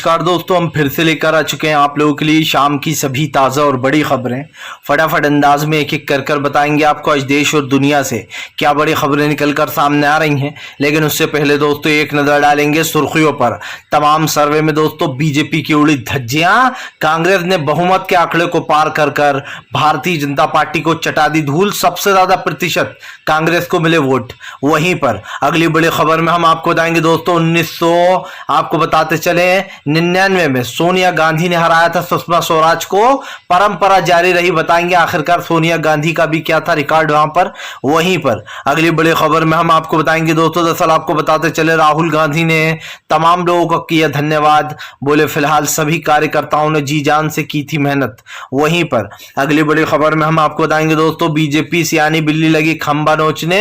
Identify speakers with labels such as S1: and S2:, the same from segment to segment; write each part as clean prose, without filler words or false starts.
S1: नमस्कार दोस्तों, हम फिर से लेकर आ चुके हैं आप लोगों के लिए शाम की सभी ताज़ा और बड़ी खबरें। फटाफट अंदाज में एक एक कर बताएंगे आपको आज देश और दुनिया से क्या बड़ी खबरें निकलकर सामने आ रही हैं। लेकिन उससे पहले दोस्तों एक नज़र डालेंगे सुर्खियों पर। तमाम सर्वे में दोस्तों बीजेपी की उड़ी धज्जियां, कांग्रेस ने बहुमत के आंकड़े को पार कर भारतीय जनता पार्टी को चटा दी धूल। सबसे ज्यादा प्रतिशत कांग्रेस को मिले वोट। वहीं पर अगली बड़ी खबर में हम आपको बताएंगे दोस्तों 1900 आपको बताते चले 99 में सोनिया गांधी ने हराया था सुषमा स्वराज को। परंपरा जारी रही, बताएंगे आखिरकार सोनिया गांधी का भी क्या था रिकॉर्ड वहां पर। वहीं पर अगली बड़ी खबर में हम आपको बताएंगे दोस्तों, दरअसल आपको बताते चले राहुल गांधी ने तमाम लोगों को किया धन्यवाद। बोले फिलहाल सभी कार्यकर्ताओं ने जी जान से की थी मेहनत। वहीं पर अगली बड़ी खबर में हम आपको बताएंगे दोस्तों बीजेपी सियानी बिल्ली लगी खंबा नोचने।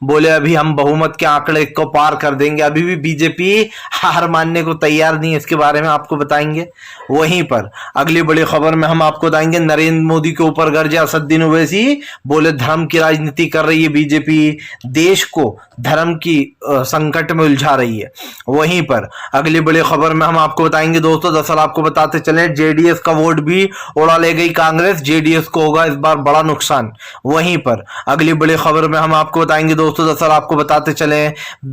S1: बोले अभी हम बहुमत के आंकड़े को पार कर देंगे। अभी भी बीजेपी हार मानने को तैयार नहीं है, इसके बारे में आपको बताएंगे। वहीं पर अगली बड़ी खबर में हम आपको बताएंगे नरेंद्र मोदी के ऊपर गरजे असदुद्दीन ओवैसी। बोले धर्म की राजनीति कर रही है बीजेपी, देश को धर्म की संकट में उलझा रही है। वहीं पर अगली बड़ी खबर में हम आपको बताएंगे दोस्तों, दरअसल आपको बताते चले जेडीएस का वोट भी उड़ा ले गई कांग्रेस, जेडीएस को होगा इस बार बड़ा नुकसान। वहीं पर अगली बड़ी खबर में हम आपको बताएंगे दोस्तों, दरअसल आपको बताते चले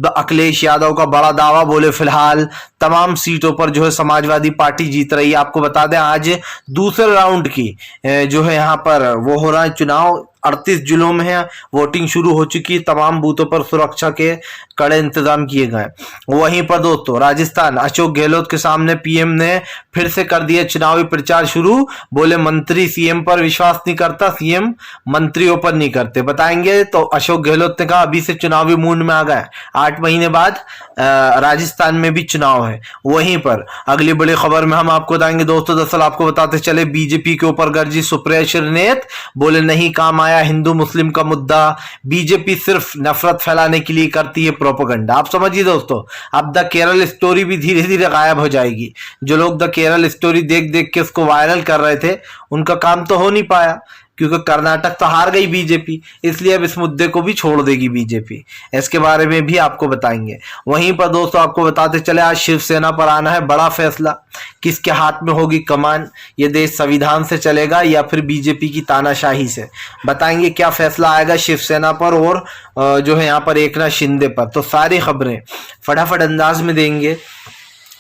S1: अखिलेश यादव का बड़ा दावा। बोले फिलहाल तमाम सीटों पर जो है समाजवादी पार्टी जीत रही है। आपको बता दें आज दूसरे राउंड की जो है यहाँ पर वो हो रहा है चुनाव। 38 जिलों में है वोटिंग शुरू हो चुकी, तमाम बूथों पर सुरक्षा के कड़े इंतजाम किए गए। वहीं पर दोस्तों राजस्थान अशोक गहलोत के सामने पीएम ने फिर से कर दिया चुनावी प्रचार शुरू। बोले मंत्री सीएम पर विश्वास नहीं करता, सीएम मंत्रियों पर नहीं करते। बताएंगे तो अशोक गहलोत ने कहा अभी से चुनावी मूड में आ गए, 8 महीने बाद राजस्थान में भी चुनाव है। वहीं पर अगली बड़ी खबर में हम आपको बताएंगे दोस्तों, दरअसल आपको बताते चले बीजेपी के ऊपर गर्जी सुप्रिया श्रीनेत। बोले नहीं काम आया हिंदू मुस्लिम का मुद्दा, बीजेपी सिर्फ नफरत फैलाने के लिए करती है प्रोपेगेंडा। आप समझिए दोस्तों, अब द केरल स्टोरी भी धीरे धीरे गायब हो जाएगी। जो लोग द केरल स्टोरी देख देख के उसको वायरल कर रहे थे उनका काम तो हो नहीं पाया, क्योंकि कर्नाटक तो हार गई बीजेपी, इसलिए अब इस मुद्दे को भी छोड़ देगी बीजेपी। इसके बारे में भी आपको बताएंगे। वहीं पर दोस्तों आपको बताते चले आज शिवसेना पर आना है बड़ा फैसला। किसके हाथ में होगी कमान, ये देश संविधान से चलेगा या फिर बीजेपी की तानाशाही से। बताएंगे क्या फैसला आएगा शिवसेना पर और जो है यहाँ पर एकनाथ शिंदे पर। तो सारी खबरें फटाफट अंदाज में देंगे,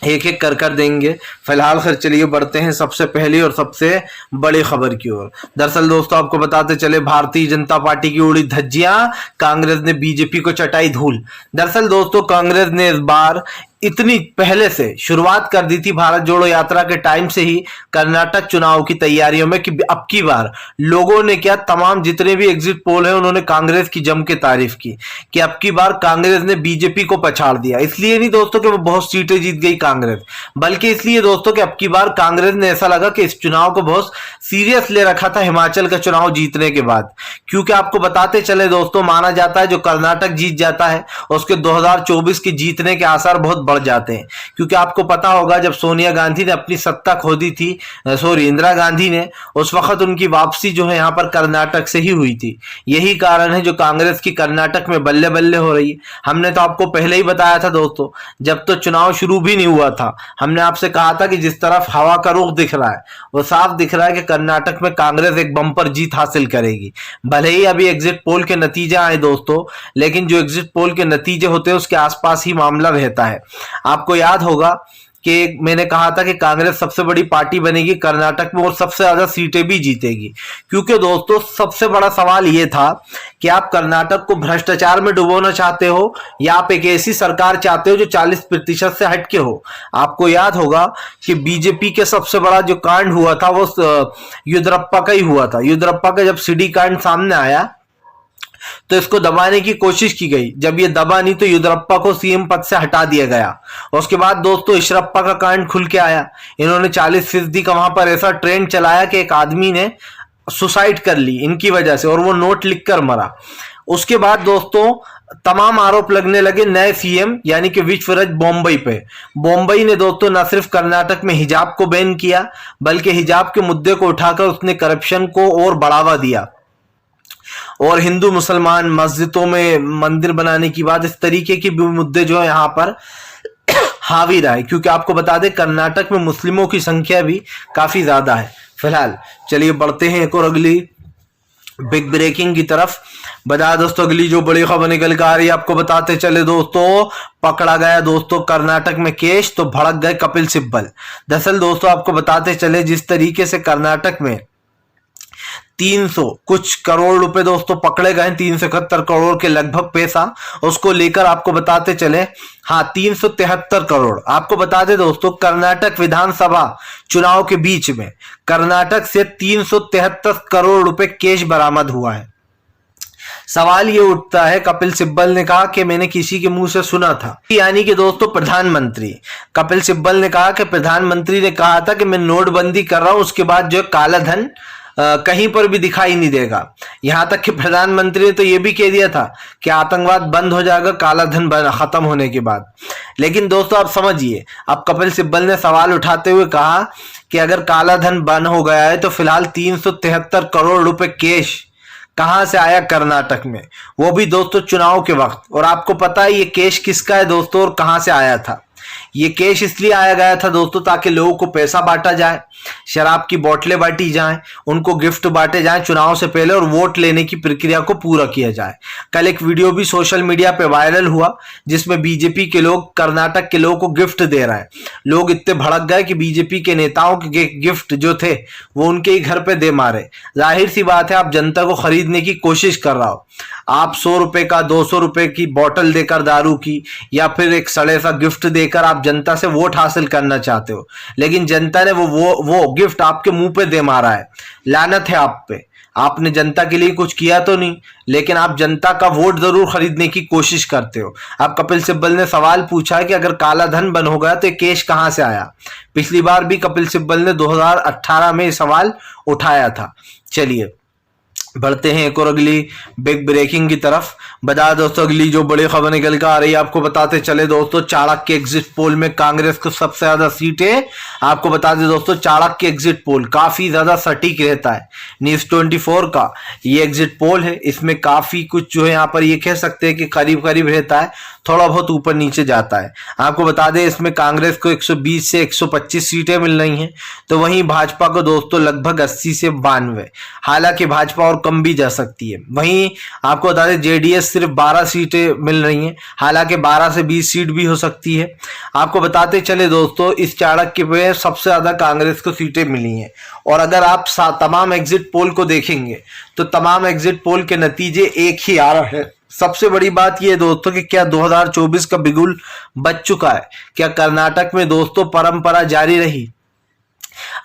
S1: एक एक कर देंगे। फिलहाल खैर चलिए बढ़ते हैं सबसे पहली और सबसे बड़ी खबर की ओर। दरअसल दोस्तों आपको बताते चले भारतीय जनता पार्टी की उड़ी धज्जियां, कांग्रेस ने बीजेपी को चटाई धूल। दरअसल दोस्तों कांग्रेस ने इस बार इतनी पहले से शुरुआत कर दी थी भारत जोड़ो यात्रा के टाइम से ही कर्नाटक चुनाव की तैयारियों में कि अब की बार लोगों ने क्या तमाम जितने भी एग्जिट पोल है उन्होंने कांग्रेस की जम के तारीफ की कि अब की बार कांग्रेस ने बीजेपी को पछाड़ दिया। इसलिए नहीं दोस्तों कि वो बहुत सीटें जीत गई कांग्रेस, बल्कि इसलिए दोस्तों कि अब की बार कांग्रेस ने ऐसा लगा कि इस चुनाव को बहुत सीरियस ले रखा था हिमाचल का चुनाव जीतने के बाद। क्योंकि आपको बताते चले दोस्तों माना जाता है जो कर्नाटक जीत जाता है उसके 2024 के जीतने के आसार बहुत बढ़ जाते हैं। क्योंकि आपको पता होगा जब सोनिया गांधी ने अपनी सत्ता खो दी थी, इंदिरा गांधी ने, उस वक्त उनकी वापसी जो है यहाँ पर कर्नाटक से ही हुई थी। यही कारण है जो कांग्रेस की कर्नाटक में बल्ले बल्ले हो रही है। हमने तो आपको पहले ही बताया था दोस्तों, जब तो चुनाव शुरू भी नहीं हुआ था हमने आपसे कहा था कि जिस तरफ हवा का रुख दिख रहा है वो साफ दिख रहा है कि कर्नाटक में कांग्रेस एक बम्पर जीत हासिल करेगी। भले ही अभी एग्जिट पोल के नतीजे आए दोस्तों, लेकिन जो एग्जिट पोल के नतीजे होते हैं उसके आसपास ही मामला रहता है। आपको याद होगा कि मैंने कहा था कि कांग्रेस सबसे बड़ी पार्टी बनेगी कर्नाटक में और सबसे ज्यादा सीटें भी जीतेगी। क्योंकि दोस्तों सबसे बड़ा सवाल यह था कि आप कर्नाटक को भ्रष्टाचार में डुबोना चाहते हो या आप एक ऐसी सरकार चाहते हो जो 40% से हटके हो। आपको याद होगा कि बीजेपी के सबसे बड़ा जो कांड हुआ था वो येदियुरप्पा का ही हुआ था। येदियुरप्पा का जब सीडी कांड सामने आया तो इसको दबाने की कोशिश की गई, जब ये दबा नहीं तो येदियुरप्पा को सीएम पद से हटा दिया गया। उसके बाद दोस्तों ईश्वरप्पा का कांड खुल के आया। इन्होंने 40% का वहां पर ऐसा ट्रेंड चलाया कि एक आदमी ने सुसाइड कर ली इनकी वजह से और वो नोट लिखकर मरा। उसके बाद दोस्तों तमाम आरोप लगने लगे नए सीएम यानी कि विश्वराज बॉम्बई पे। बॉम्बई ने दोस्तों न सिर्फ कर्नाटक में हिजाब को बैन किया बल्कि हिजाब के मुद्दे को उठाकर उसने करप्शन को और बढ़ावा दिया और हिंदू मुसलमान मस्जिदों में मंदिर बनाने की बात, इस तरीके के भी मुद्दे जो है यहाँ पर हावी रहा है, क्योंकि आपको बता दें कर्नाटक में मुस्लिमों की संख्या भी काफी ज्यादा है। फिलहाल चलिए बढ़ते हैं एक और अगली बिग ब्रेकिंग की तरफ। बता दोस्तों अगली जो बड़ी खबर निकल के आ रही है, आपको बताते चले दोस्तों, पकड़ा गया दोस्तों कर्नाटक में केश तो भड़क गए कपिल सिब्बल। दरअसल दोस्तों आपको बताते चले, जिस तरीके से कर्नाटक में 300 कुछ करोड़ रुपए दोस्तों पकड़े गए, 371 करोड़ के लगभग पैसा, उसको लेकर आपको बताते चले, हाँ 373 करोड़। आपको बता दें दोस्तों कर्नाटक विधानसभा चुनाव के बीच में कर्नाटक से 373 करोड़ रुपए कैश बरामद हुआ है। सवाल ये उठता है, कपिल सिब्बल ने कहा कि मैंने किसी के मुंह से सुना था, यानी कि दोस्तों प्रधानमंत्री कपिल सिब्बल ने कहा कि प्रधानमंत्री ने कहा था कि मैं नोटबंदी कर रहा हूं, उसके बाद जो काला धन कहीं पर भी दिखाई नहीं देगा। यहां तक कि प्रधानमंत्री ने तो यह भी कह दिया था कि आतंकवाद बंद हो जाएगा काला धन खत्म होने के बाद। लेकिन दोस्तों आप समझिए, अब कपिल सिब्बल ने सवाल उठाते हुए कहा कि अगर काला धन बंद हो गया है तो फिलहाल 373 करोड़ रुपए कैश कहां से आया कर्नाटक में, वो भी दोस्तों चुनाव के वक्त। और आपको पता है ये कैश किसका है दोस्तों और कहां से आया था? ये कैश इसलिए आया गया था दोस्तों ताकि लोगों को पैसा बांटा जाए, शराब की बोतलें बांटी जाएं, उनको गिफ्ट बांटे जाएं चुनाव से पहले और वोट लेने की प्रक्रिया को पूरा किया जाए। कल एक वीडियो भी सोशल मीडिया पे वायरल हुआ जिसमें बीजेपी के लोग कर्नाटक के लोगों को गिफ्ट दे रहे हैं। लोग इतने भड़क गए कि बीजेपी के नेताओं के गिफ्ट जो थे वो उनके ही घर पे दे मारे। जाहिर सी बात है, आप जनता को खरीदने की कोशिश कर रहा हो, आप 100 रुपए का 200 रुपए की बोतल देकर दारू की या फिर एक सड़े सा गिफ्ट देकर आप जनता से वोट हासिल करना चाहते हो, लेकिन जनता ने वो गिफ्ट आपके मुंह पे दे मारा है। लानत है आप पे, आपने जनता के लिए कुछ किया तो नहीं, लेकिन आप जनता का वोट जरूर खरीदने की कोशिश करते हो। अब कपिल सिब्बल ने सवाल पूछा है कि अगर काला धन बंद हो गया तो ये कैश कहां से आया। पिछली बार भी कपिल सिब्बल ने 2018 में सवाल उठाया था। चलिए बढ़ते हैं एक और अगली बिग ब्रेकिंग की तरफ। बता दोस्तों अगली जो बड़ी खबर निकल कर आ रही है, आपको बताते चले दोस्तों, चाणक्य एग्जिट पोल में कांग्रेस को सबसे ज्यादा सीटें। आपको बता दें दोस्तों चाणक्य एग्जिट पोल काफी ज्यादा सटीक रहता है, न्यूज 24 का ये एग्जिट पोल है। इसमें काफी कुछ जो है यहाँ पर ये कह सकते हैं कि करीब करीब रहता है, थोड़ा बहुत ऊपर नीचे जाता है। आपको बता दें इसमें कांग्रेस को 120 से 125 सीटें मिल रही हैं, तो वहीं भाजपा को दोस्तों लगभग 80 से 92। हालांकि भाजपा और कम भी जा सकती है। वहीं आपको बता दें जेडीएस सिर्फ 12 सीटें मिल रही हैं, हालांकि 12 से 20 सीट भी हो सकती है। आपको बताते चले दोस्तों इस चाणक्य पे सबसे ज्यादा कांग्रेस को सीटें मिली हैं। और अगर आप तमाम एग्जिट पोल को देखेंगे तो तमाम एग्जिट पोल के नतीजे एक ही आ रहे हैं। सबसे बड़ी बात यह दोस्तों कि क्या 2024 का बिगुल बज चुका है? क्या कर्नाटक में दोस्तों परंपरा जारी रही?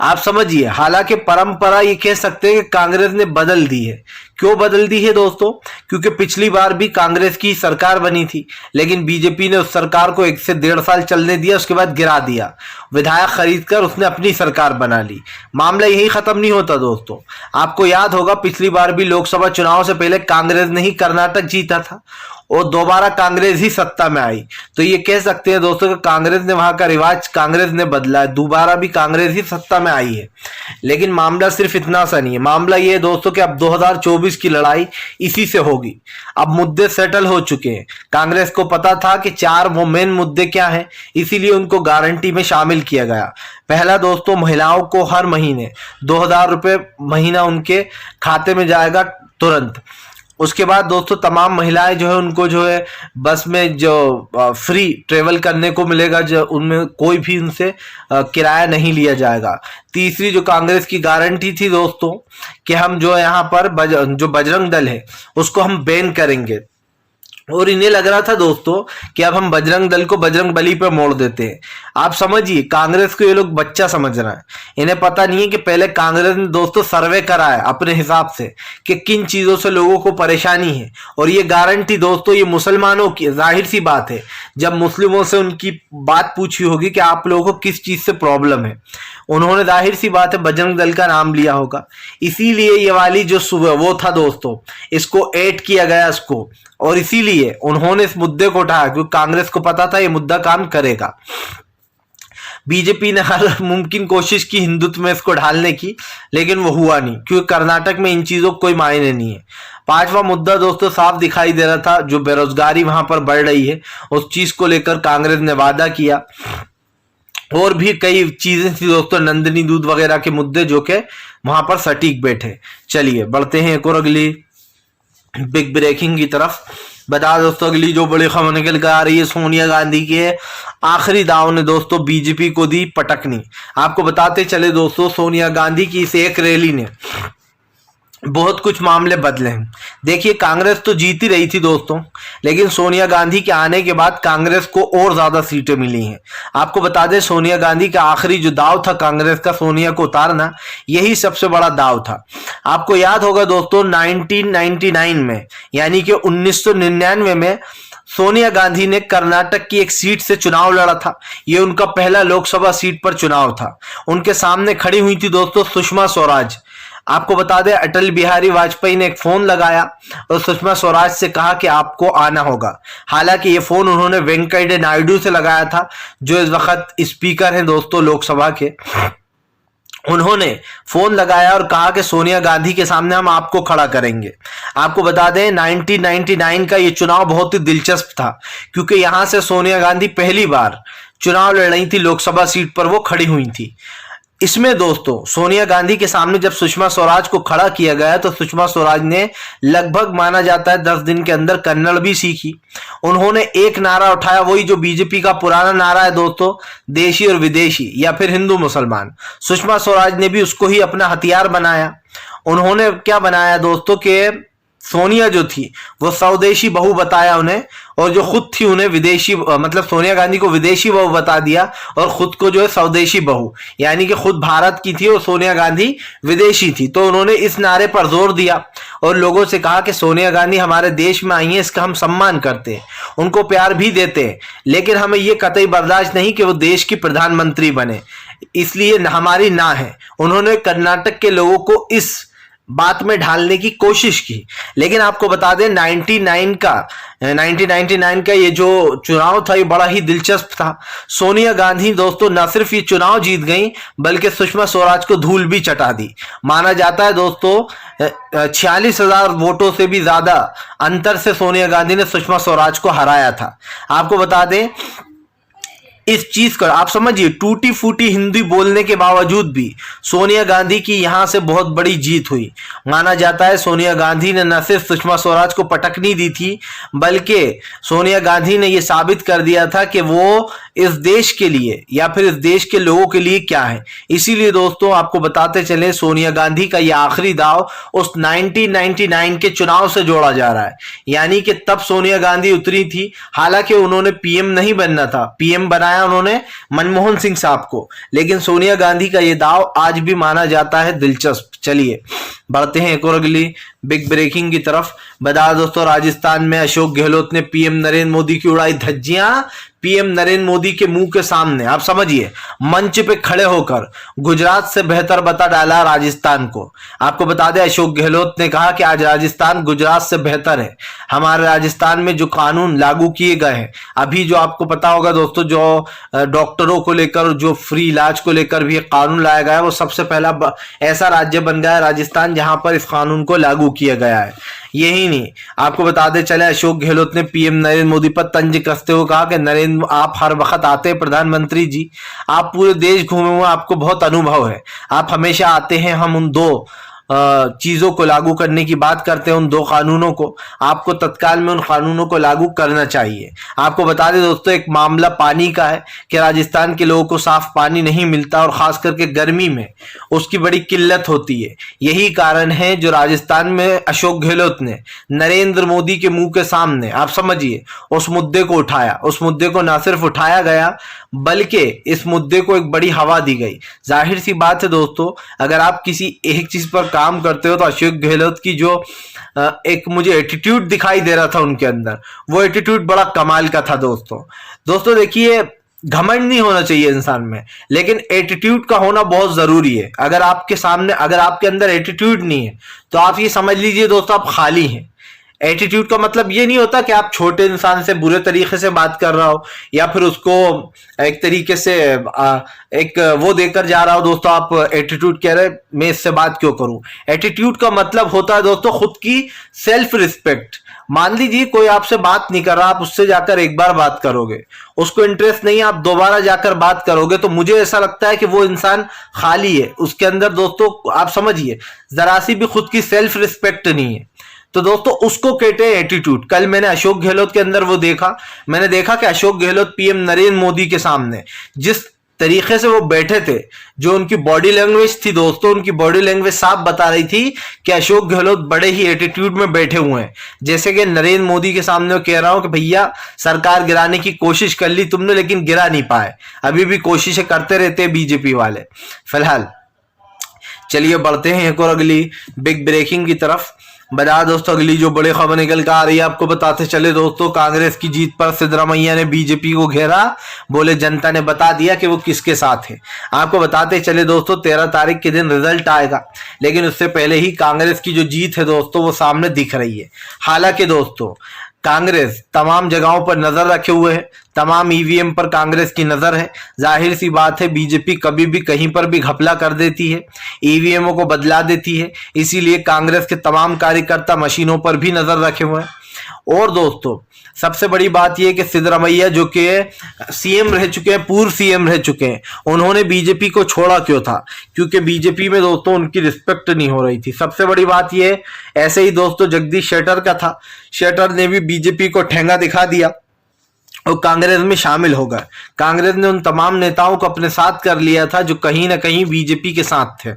S1: आप समझिए, हालांकि परंपरा ये कह सकते हैं कि कांग्रेस ने बदल दी है। क्यों बदल दी है दोस्तों? क्योंकि पिछली बार भी कांग्रेस की सरकार बनी थी, लेकिन बीजेपी ने उस सरकार को 1 से 1.5 साल चलने दिया, उसके बाद गिरा दिया। विधायक खरीदकर उसने अपनी सरकार बना ली। मामला यही खत्म नहीं होता दोस्तों। आपको याद होगा पिछली बार भी लोकसभा चुनाव से पहले कांग्रेस ने ही कर्नाटक जीता था और दोबारा कांग्रेस ही सत्ता में आई। तो ये कह सकते हैं दोस्तों कि कांग्रेस ने वहां का रिवाज कांग्रेस ने बदला है, दोबारा भी कांग्रेस ही सत्ता में आई है। लेकिन मामला सिर्फ इतना सा नहीं है, मामला ये है दोस्तों कि अब 2024 की लड़ाई इसी से होगी। अब मुद्दे सेटल हो चुके हैं। कांग्रेस को पता था कि 4 वो मेन मुद्दे क्या हैं, इसीलिए उनको गारंटी में शामिल किया गया। पहला दोस्तों, महिलाओं को हर महीने 2000 रुपए महीना उनके खाते में जाएगा तुरंत। उसके बाद दोस्तों तमाम महिलाएं जो है उनको जो है बस में जो फ्री ट्रेवल करने को मिलेगा, जो उनमें कोई भी उनसे किराया नहीं लिया जाएगा। तीसरी जो कांग्रेस की गारंटी थी दोस्तों कि हम जो यहाँ पर जो बजरंग दल है उसको हम बैन करेंगे। और इन्हें लग रहा था दोस्तों कि अब हम बजरंग दल को बजरंग बली पे मोड़ देते हैं। आप समझिए, कांग्रेस को ये लोग बच्चा समझ रहे हैं। इन्हें पता नहीं है कि पहले कांग्रेस ने दोस्तों सर्वे करा है अपने हिसाब से कि किन चीजों से लोगों को परेशानी है। और ये गारंटी दोस्तों ये मुसलमानों की, जाहिर सी बात है जब मुस्लिमों से उनकी बात पूछी होगी कि आप लोगों को किस चीज से प्रॉब्लम है, उन्होंने जाहिर सी बात है बजरंग दल का नाम लिया होगा। इसीलिए ये वाली जो सुबह वो था दोस्तों, इसको ऐड किया गया इसको, और इसीलिए उन्होंने इस मुद्दे को उठाया क्योंकि कांग्रेस को पता था ये मुद्दा काम करेगा। बीजेपी ने हर मुमकिन कोशिश की हिंदुत्व में इसको ढालने की, लेकिन वो हुआ नहीं, क्योंकि कर्नाटक में इन चीजों को कोई मायने नहीं है। पांचवा मुद्दा दोस्तों साफ दिखाई दे रहा था, जो बेरोजगारी वहां पर बढ़ रही है उस चीज को लेकर कांग्रेस ने वादा किया। और भी कई चीजें थी दोस्तों, नंदिनी दूध वगैरह के मुद्दे जो कि वहां पर सटीक बैठे। चलिए बढ़ते हैं एक और अगली बिग ब्रेकिंग की तरफ। बता दोस्तों अगली जो बड़ी खबर निकल कर आ रही है, सोनिया गांधी के आखिरी दाव ने दोस्तों बीजेपी को दी पटकनी। आपको बताते चले दोस्तों, सोनिया गांधी की इस एक रैली ने बहुत कुछ मामले बदले हैं। देखिए कांग्रेस तो जीत ही रही थी दोस्तों, लेकिन सोनिया गांधी के आने के बाद कांग्रेस को और ज्यादा सीटें मिली हैं। आपको बता दें सोनिया गांधी का आखिरी जो दाव था कांग्रेस का, सोनिया को उतारना, यही सबसे बड़ा दाव था। आपको याद होगा दोस्तों 1999 में, यानी कि 1999 में सोनिया गांधी ने कर्नाटक की एक सीट से चुनाव लड़ा था। यह उनका पहला लोकसभा सीट पर चुनाव था। उनके सामने खड़ी हुई थी दोस्तों सुषमा स्वराज। आपको बता दें अटल बिहारी वाजपेयी ने एक फोन लगाया और सुषमा स्वराज से कहा कि आपको आना होगा। हालांकि ये फोन उन्होंने वेंकैया नायडू से लगाया था, जो इस वक्त स्पीकर हैं दोस्तों लोकसभा के। उन्होंने फोन लगाया और कहा कि सोनिया गांधी के सामने हम आपको खड़ा करेंगे। आपको बता दें 1999 का ये चुनाव बहुत ही दिलचस्प था, क्योंकि यहां से सोनिया गांधी पहली बार चुनाव लड़ रही थी, लोकसभा सीट पर वो खड़ी हुई थी। इसमें दोस्तों सोनिया गांधी के सामने जब सुषमा स्वराज को खड़ा किया गया तो सुषमा स्वराज ने लगभग माना जाता है 10 दिन के अंदर कन्नड़ भी सीखी। उन्होंने एक नारा उठाया, वही जो बीजेपी का पुराना नारा है दोस्तों, देशी और विदेशी या फिर हिंदू मुसलमान। सुषमा स्वराज ने भी उसको ही अपना हथियार बनाया। उन्होंने क्या बनाया दोस्तों के सोनिया जो थी वो स्वदेशी बहू बताया उन्हें, और जो खुद थी उन्हें विदेशी, मतलब सोनिया गांधी को विदेशी बहू बता दिया और खुद को जो है स्वदेशी बहू, यानी कि खुद भारत की थी और सोनिया गांधी विदेशी थी। तो उन्होंने इस नारे पर जोर दिया और लोगों से कहा कि सोनिया गांधी हमारे देश में आई है, इसका हम सम्मान करते हैं, उनको प्यार भी देते हैं, लेकिन हमें यह कतई बर्दाश्त नहीं कि वो देश की प्रधानमंत्री बने, इसलिए हमारी ना है। उन्होंने कर्नाटक के लोगों को इस बात में ढालने की कोशिश की। लेकिन आपको बता दें 1999 का ये जो चुनाव था ये बड़ा ही दिलचस्प था। सोनिया गांधी दोस्तों न सिर्फ ये चुनाव जीत गई, बल्कि सुषमा स्वराज को धूल भी चटा दी। माना जाता है दोस्तों 46,000 वोटों से भी ज्यादा अंतर से सोनिया गांधी ने सुषमा स्वराज को हराया था। आपको बता दें इस चीज का आप समझिए, टूटी फूटी हिंदी बोलने के बावजूद भी सोनिया गांधी की यहां से बहुत बड़ी जीत हुई। माना जाता है सोनिया गांधी ने न सिर्फ सुषमा स्वराज को पटकनी दी थी, बल्कि सोनिया गांधी ने यह साबित कर दिया था कि वो इस देश के लिए या फिर इस देश के लोगों के लिए क्या है। इसीलिए दोस्तों आपको बताते चले सोनिया गांधी का यह आखिरी दाव उस 1999 के चुनाव से जोड़ा जा रहा है, यानी कि तब सोनिया गांधी उतरी थी। हालांकि उन्होंने पीएम नहीं बनना था, पीएम बनाया उन्होंने मनमोहन सिंह साहब को, लेकिन सोनिया गांधी का यह दाव आज भी माना जाता है दिलचस्प। चलिए बढ़ते हैं एक और अगली बिग ब्रेकिंग की तरफ। बता दोस्तों राजस्थान में अशोक गहलोत ने पीएम नरेंद्र मोदी की उड़ाई धज्जियां। पीएम नरेंद्र मोदी के मुंह के सामने आप समझिए मंच पे खड़े होकर गुजरात से बेहतर बता डाला राजस्थान को। आपको बता दें अशोक गहलोत ने कहा कि आज राजस्थान गुजरात से बेहतर है। हमारे राजस्थान में जो कानून लागू किए गए हैं, अभी जो आपको पता होगा दोस्तों, जो डॉक्टरों को लेकर, जो फ्री इलाज को लेकर भी एक कानून लाया गया है, वो सबसे पहला ऐसा राज्य बन गया है राजस्थान जहां पर इस कानून को लागू किया गया है। यही नहीं, आपको बता दे चले अशोक गहलोत ने पीएम नरेंद्र मोदी पर तंज कसते हुए कहा कि नरेंद्र आप हर वक्त आते हैं प्रधानमंत्री जी, आप पूरे देश घूमे हुए, आपको बहुत अनुभव है, आप हमेशा आते हैं, हम उन दो चीजों को लागू करने की बात करते हैं, उन दो कानूनों को, आपको तत्काल में उन कानूनों को लागू करना चाहिए। आपको बता दें दोस्तों एक मामला पानी का है कि राजस्थान के लोगों को साफ पानी नहीं मिलता और खास करके गर्मी में उसकी बड़ी किल्लत होती है। यही कारण है जो राजस्थान में अशोक गहलोत ने नरेंद्र मोदी के मुंह के सामने आप समझिए उस मुद्दे को उठाया। उस मुद्दे को न सिर्फ उठाया गया बल्कि इस मुद्दे को एक बड़ी हवा दी गई। जाहिर सी बात है दोस्तों, अगर आप किसी एक चीज पर काम करते हो तो अशोक गहलोत की जो एक मुझे एटीट्यूड दिखाई दे रहा था उनके अंदर, वो एटीट्यूड बड़ा कमाल का था दोस्तों देखिए घमंड नहीं होना चाहिए इंसान में, लेकिन एटीट्यूड का होना बहुत जरूरी है। अगर आपके अंदर एटीट्यूड नहीं है तो आप ये समझ लीजिए दोस्तों आप खाली हैं। एटीट्यूड का मतलब ये नहीं होता कि आप छोटे इंसान से बुरे तरीके से बात कर रहा हो या फिर उसको एक तरीके से एक वो देकर जा रहा हो। दोस्तों आप एटीट्यूड कह रहे मैं इससे बात क्यों करूं। एटीट्यूड का मतलब होता है दोस्तों खुद की सेल्फ रिस्पेक्ट। मान लीजिए कोई आपसे बात नहीं कर रहा, आप उससे जाकर एक बार बात करोगे, उसको इंटरेस्ट नहीं, आप दोबारा जाकर बात करोगे, तो मुझे ऐसा लगता है कि वो इंसान खाली है, उसके अंदर दोस्तों आप समझिए जरा सी भी खुद की सेल्फ रिस्पेक्ट नहीं है। तो दोस्तों उसको कहते हैं एटीट्यूड। कल मैंने अशोक गहलोत के अंदर वो देखा, मैंने देखा कि अशोक गहलोत पीएम नरेंद्र मोदी के सामने जिस तरीके से वो बैठे थे, जो उनकी बॉडी लैंग्वेज थी दोस्तों, उनकी बॉडी लैंग्वेज साफ बता रही थी कि अशोक गहलोत बड़े ही एटीट्यूड में बैठे हुए हैं। जैसे कि नरेंद्र मोदी के सामने कह रहा हूं कि भैया सरकार गिराने की कोशिश कर ली तुमने लेकिन गिरा नहीं पाए, अभी भी कोशिशें करते रहते हैं बीजेपी वाले। फिलहाल चलिए बढ़ते हैं एक और अगली बिग ब्रेकिंग की तरफ। बता दोस्तों अगली जो बड़ी खबर निकल कर आ रही है आपको बताते चले दोस्तों, कांग्रेस की जीत पर सिद्धरामैया ने बीजेपी को घेरा, बोले जनता ने बता दिया कि वो किसके साथ है। आपको बताते चले दोस्तों 13 तारीख के दिन रिजल्ट आएगा, लेकिन उससे पहले ही कांग्रेस की जो जीत है दोस्तों वो सामने दिख रही है। हालांकि दोस्तों कांग्रेस तमाम जगहों पर नजर रखे हुए है, तमाम ईवीएम पर कांग्रेस की नजर है। जाहिर सी बात है बीजेपी कभी भी कहीं पर भी घपला कर देती है, ईवीएमओ को बदला देती है, इसीलिए कांग्रेस के तमाम कार्यकर्ता मशीनों पर भी नजर रखे हुए हैं। और दोस्तों सबसे बड़ी बात यह कि सिद्धरामैया जो कि सीएम रह चुके हैं, पूर्व सीएम रह चुके हैं, उन्होंने बीजेपी को छोड़ा क्यों था? क्योंकि बीजेपी में दोस्तों उनकी रिस्पेक्ट नहीं हो रही थी। सबसे बड़ी बात यह, ऐसे ही दोस्तों जगदीश शेट्टर का था, शेट्टर ने भी बीजेपी को ठेंगा दिखा दिया और कांग्रेस में शामिल हो गए। कांग्रेस ने उन तमाम नेताओं को अपने साथ कर लिया था जो कहीं ना कहीं बीजेपी के साथ थे।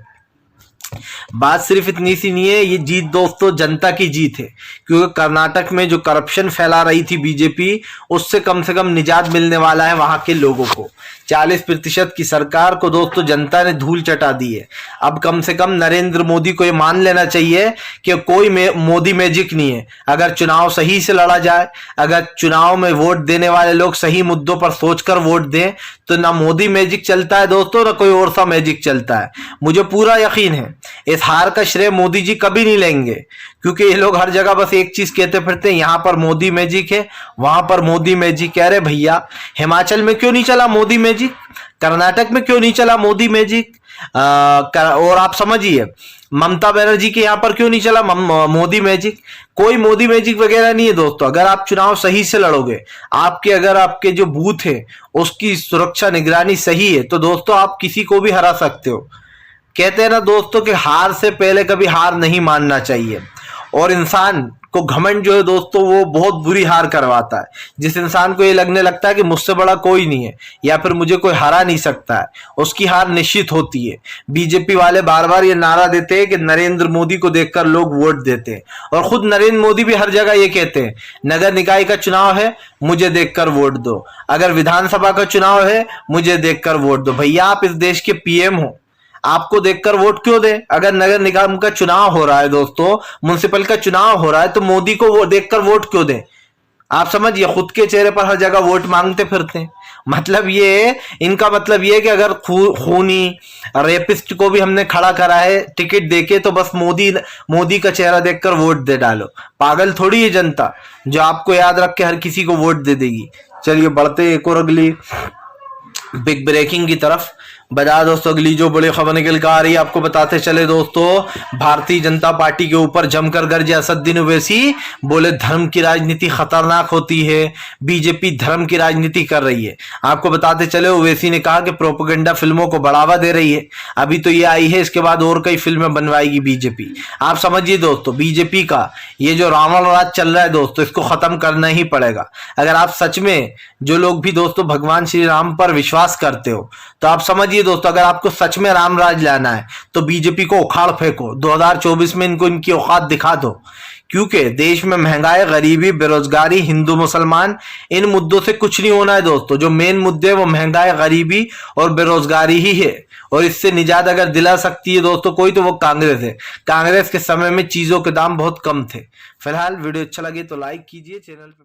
S1: बात सिर्फ इतनी सी नहीं है, ये जीत दोस्तों जनता की जीत है, क्योंकि कर्नाटक में जो करप्शन फैला रही थी बीजेपी, उससे कम से कम निजात मिलने वाला है वहां के लोगों को। 40% की सरकार को दोस्तों जनता ने धूल चटा दी है। अब कम से कम नरेंद्र मोदी को ये मान लेना चाहिए कि कोई मोदी मैजिक नहीं है। अगर चुनाव सही से लड़ा जाए, अगर चुनाव में वोट देने वाले लोग सही मुद्दों पर सोचकर वोट दें, तो ना मोदी मैजिक चलता है दोस्तों, ना कोई और सा मैजिक चलता है। मुझे पूरा यकीन है इस हार का श्रेय मोदी जी कभी नहीं लेंगे, क्योंकि ये लोग हर जगह बस एक चीज कहते फिरते हैं, यहां पर मोदी मैजिक है, वहां पर मोदी मैजिक। कह रहे भैया हिमाचल में क्यों नहीं चला मोदी मैजिक, कर्नाटक में क्यों नहीं चला मोदी मैजिक, और आप समझिए ममता बनर्जी के यहां पर क्यों नहीं चला मोदी मैजिक। कोई मोदी मैजिक वगैरह नहीं है दोस्तों। अगर आप चुनाव सही से लड़ोगे, अगर आपके जो बूथ है उसकी सुरक्षा निगरानी सही है, तो दोस्तों आप किसी को भी हरा सकते हो। कहते हैं ना दोस्तों कि हार से पहले कभी हार नहीं मानना चाहिए, और इंसान को घमंड जो है दोस्तों वो बहुत बुरी हार करवाता है। जिस इंसान को ये लगने लगता है कि मुझसे बड़ा कोई नहीं है या फिर मुझे कोई हरा नहीं सकता है, उसकी हार निश्चित होती है। बीजेपी वाले बार बार ये नारा देते हैं कि नरेंद्र मोदी को देखकर लोग वोट देते हैं, और खुद नरेंद्र मोदी भी हर जगह ये कहते हैं नगर निकाय का चुनाव है मुझे देखकर वोट दो, अगर विधानसभा का चुनाव है मुझे देखकर वोट दो। भैया आप इस देश के पीएम हो, आपको देखकर वोट क्यों दे? अगर नगर निगम का चुनाव हो रहा है दोस्तों, म्युनिसिपल का चुनाव हो रहा है, तो मोदी को वो देखकर वोट क्यों दे? आप समझिए खुद के चेहरे पर हर जगह वोट मांगते फिरते हैं। मतलब ये इनका मतलब ये कि अगर खूनी रेपिस्ट को भी हमने खड़ा करा है टिकट देके, तो बस मोदी का चेहरा देखकर वोट दे डालो। पागल थोड़ी है जनता जो आपको याद रख के हर किसी को वोट दे देगी। चलिए बढ़ते एक और अगली बिग ब्रेकिंग की तरफ। बता दोस्तों अगली जो बड़ी खबर निकल कर आ रही है आपको बताते चले दोस्तों, भारतीय जनता पार्टी के ऊपर जमकर गरजे असदुद्दीन ओवैसी, बोले धर्म की राजनीति खतरनाक होती है, बीजेपी धर्म की राजनीति कर रही है। आपको बताते चले ओवैसी ने कहा कि प्रोपेगेंडा फिल्मों को बढ़ावा दे रही है। अभी तो ये आई है, इसके बाद और कई फिल्में बनवाएगी बीजेपी। आप समझिए दोस्तों बीजेपी का ये जो रावण राज चल रहा है दोस्तों, इसको खत्म करना ही पड़ेगा। अगर आप सच में, जो लोग भी दोस्तों भगवान श्री राम पर विश्वास करते हो, तो आप समझिए दोस्तों अगर आपको सच में राम राज लाना है तो बीजेपी को उखाड़ फेंको। 2024 में इनको इनकी औकात दिखा दो, क्योंकि देश में महंगाई, गरीबी, बेरोजगारी, हिंदू मुसलमान, इन मुद्दों से कुछ नहीं होना है दोस्तों। जो मेन मुद्दे वो महंगाई, गरीबी और बेरोजगारी ही है, और इससे निजात अगर दिला सकती है दोस्तों कोई, तो वो कांग्रेस है। कांग्रेस के समय में चीजों के दाम बहुत कम थे। फिलहाल वीडियो अच्छा लगे तो लाइक कीजिए, चैनल पे